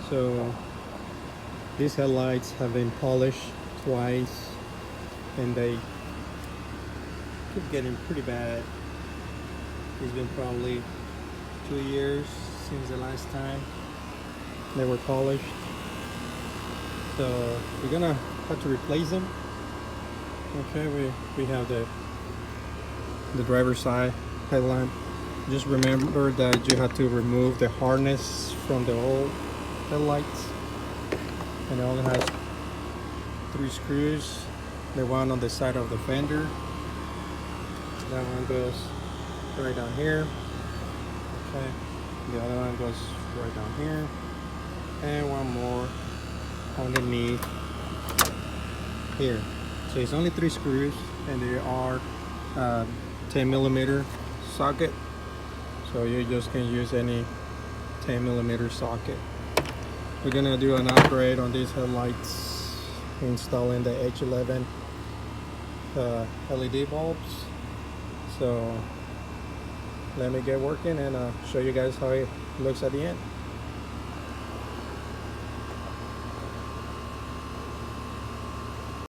So these headlights have been polished twice and they keep getting pretty bad. It's been probably 2 years since the last time they were polished. So we're gonna have to replace them. Okay, we have the driver's side headlamp. Just remember that you have to remove the harness from the old headlights, and it only has 3 screws. The one on the side of the fender, that one goes right down here. Okay, the other one goes right down here, and one more underneath here. So it's only 3 screws, and they are 10mm socket. So you just can use any 10mm socket. We're gonna do an upgrade on these headlights, installing the H11 LED bulbs. So let me get working and show you guys how it looks at the end.